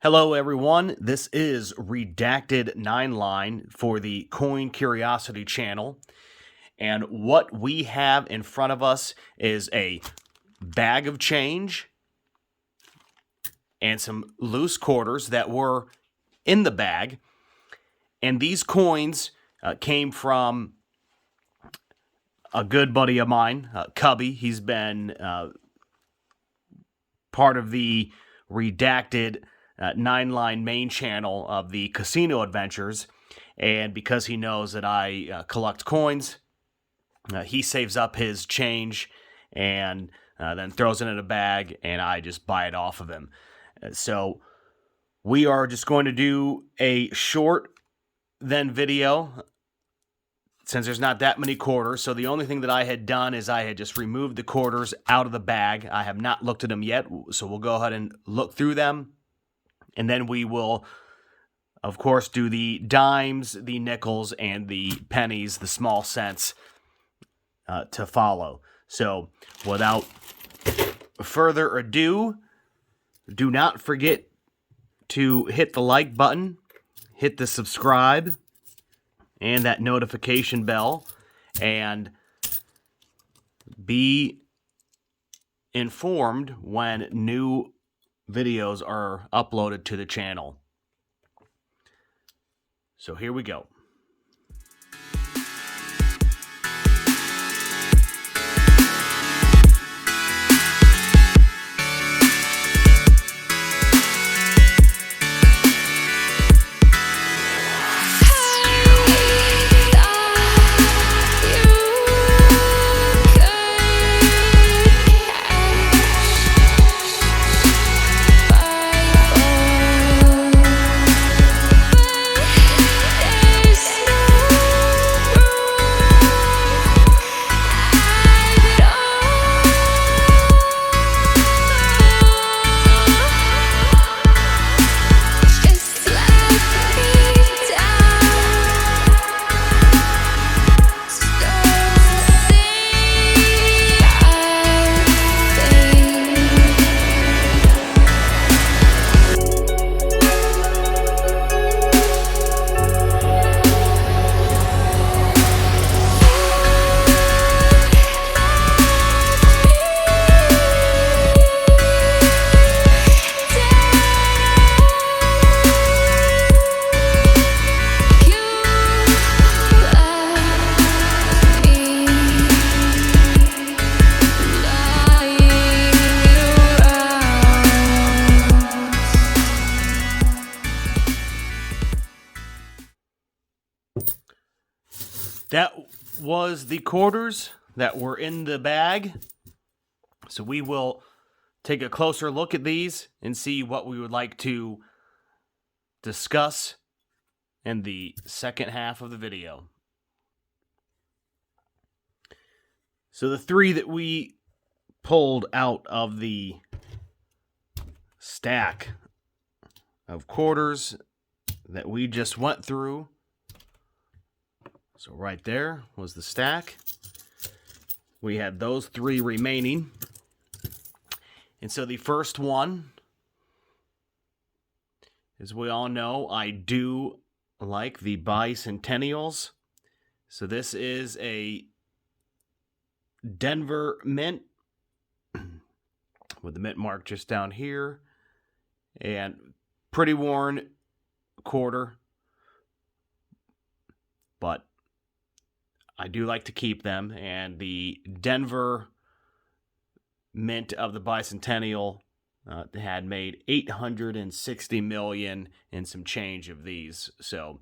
Hello, everyone. This is Redacted 9line for the Coin Curiosity channel. And what we have in front of us is a bag of change and some loose quarters that were in the bag. And these coins came from a good buddy of mine, Cubby. He's been part of the Redacted 9line main channel of the Casino Adventures. And because he knows that I collect coins, he saves up his change and then throws it in a bag, and I just buy it off of him. So we are just going to do a short then video since there's not that many quarters. So the only thing that I had done is I had just removed the quarters out of the bag. I have not looked at them yet, so we'll go ahead and look through them. And then we will, of course, do the dimes, the nickels, and the pennies, the small cents, to follow. So without further ado, do not forget to hit the like button, hit the subscribe, and that notification bell, and be informed when new videos are uploaded to the channel. So here we go. That was the quarters that were in the bag. So we will take a closer look at these and see what we would like to discuss in the second half of the video. So the three that we pulled out of the stack of quarters that we just went through. So right there was the stack. We had those three remaining. And so the first one, as we all know, I do like the bicentennials. So this is a Denver mint with the mint mark just down here. And pretty worn quarter. But I do like to keep them, and the Denver mint of the bicentennial had made $860 million and some change of these. So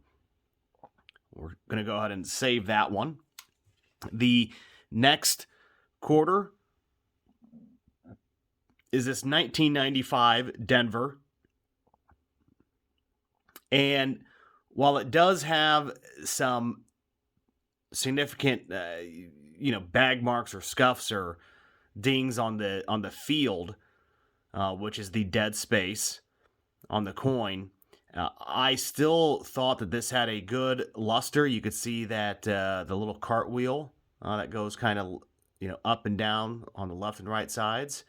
we're going to go ahead and save that one. The next quarter is this 1995 Denver. And while it does have some significant, bag marks or scuffs or dings on the field, which is the dead space on the coin, I still thought that this had a good luster. You could see that the little cartwheel that goes kind of up and down on the left and right sides.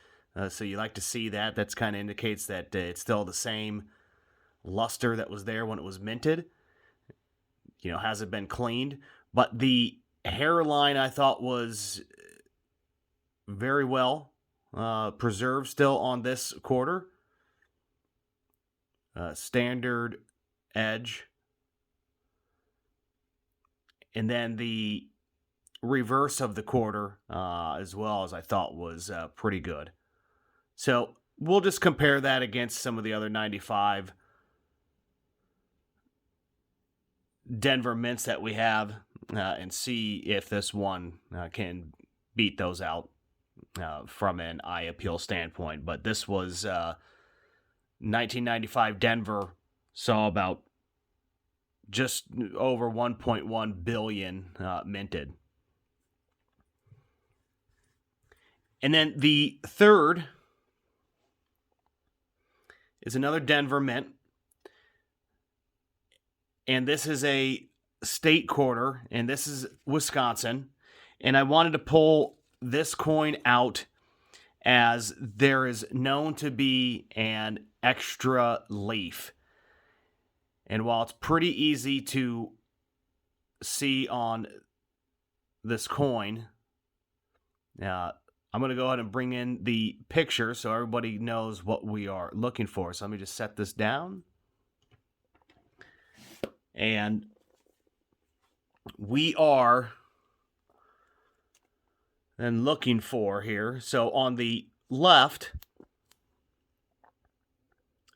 So you like to see that. That's kind of indicates that it's still the same luster that was there when it was minted. Hasn't been cleaned. But the hairline I thought was very well preserved still on this quarter. Standard edge. And then the reverse of the quarter as well, as I thought was pretty good. So we'll just compare that against some of the other 95 Denver mints that we have and see if this one can beat those out from an eye appeal standpoint. But this was 1995 Denver, saw about just over 1.1 billion minted. And then the third is another Denver mint. And this is a state quarter, and this is Wisconsin. And I wanted to pull this coin out as there is known to be an extra leaf. And while it's pretty easy to see on this coin, I'm going to go ahead and bring in the picture so everybody knows what we are looking for. So let me just set this down. And we are then looking for here. So on the left,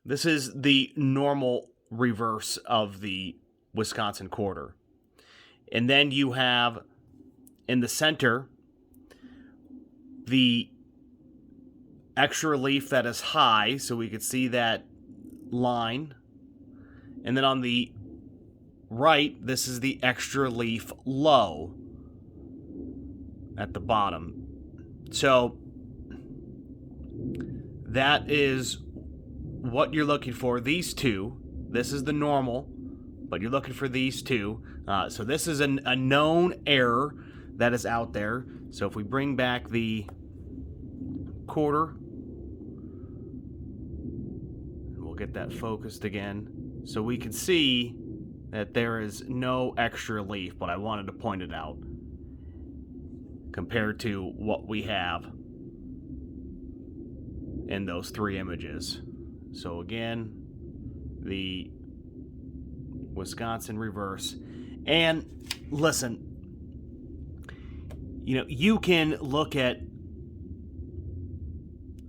this is the normal reverse of the Wisconsin quarter. And then you have in the center the extra leaf that is high, so we could see that line. And then on the right, this is the extra leaf low at the bottom. So that is what you're looking for. These two, this is the normal, but you're looking for these two. So this is a known error that is out there. So if we bring back the quarter, we'll get that focused again. So we can see that there is no extra leaf, but I wanted to point it out compared to what we have in those three images. So again, the Wisconsin reverse. And listen, you can look at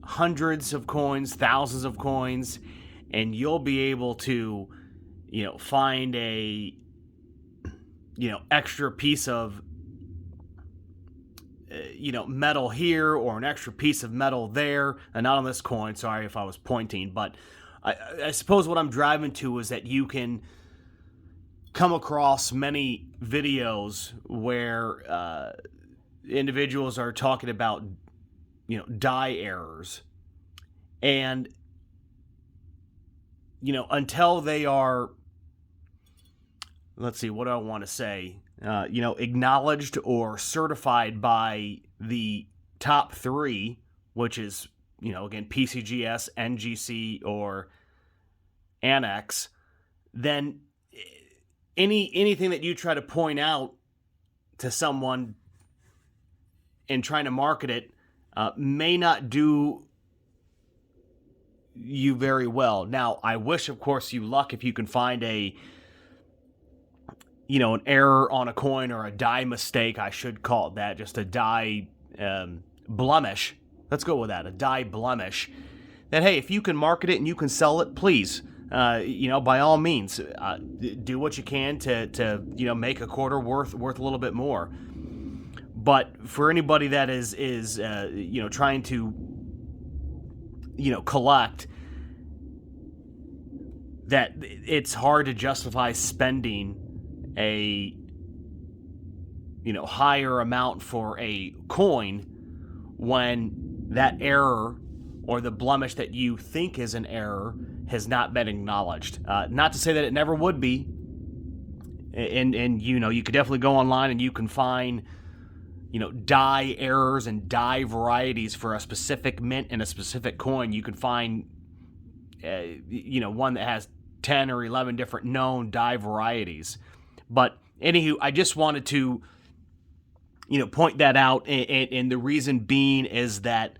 hundreds of coins, thousands of coins, and you'll be able to find a extra piece of metal here or an extra piece of metal there, and not on this coin. Sorry if I was pointing, but I suppose what I'm driving to is that you can come across many videos where individuals are talking about die errors, and until they are, let's see, what do I want to say? Acknowledged or certified by the top three, which is, again, PCGS, NGC, or Annex, then anything that you try to point out to someone in trying to market it may not do you very well. Now, I wish, of course, you luck if you can find an error on a coin or a die mistake. I should call it that, just a die blemish. Let's go with that, a die blemish. That, hey, if you can market it and you can sell it, please, by all means, do what you can to make a quarter worth a little bit more. But for anybody that is trying to collect, that it's hard to justify spending a higher amount for a coin when that error or the blemish that you think is an error has not been acknowledged. Not to say that it never would be, and you could definitely go online and you can find die errors and die varieties for a specific mint and a specific coin. You can find one that has 10 or 11 different known die varieties. But anywho, I just wanted to, point that out. And the reason being is that,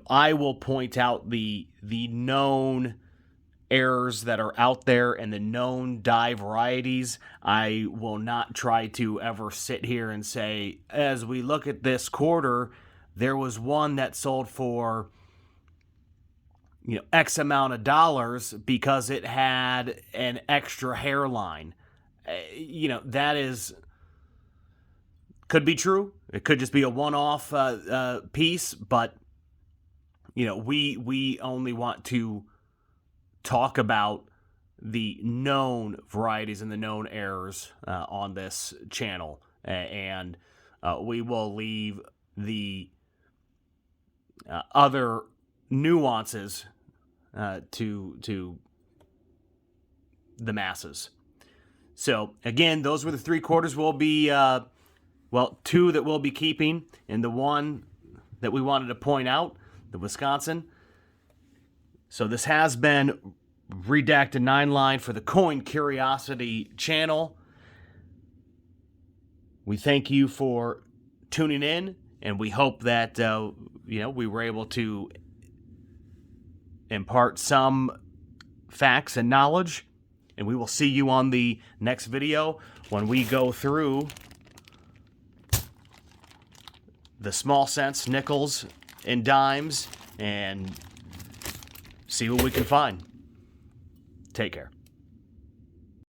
I will point out the known errors that are out there and the known die varieties. I will not try to ever sit here and say, as we look at this quarter, there was one that sold for X amount of dollars because it had an extra hairline. That could be true. It could just be a one-off piece, but we only want to talk about the known varieties and the known errors on this channel, and we will leave the other nuances to the masses. So again, those were the 3 quarters we'll be 2 that we'll be keeping, and the one that we wanted to point out, the Wisconsin. So this has been Redacted 9-Line for the Coin Curiosity channel. We thank you for tuning in, and we hope that we were able to impart some facts and knowledge. And we will see you on the next video when we go through the small cents, nickels, and dimes, and see what we can find. Take care.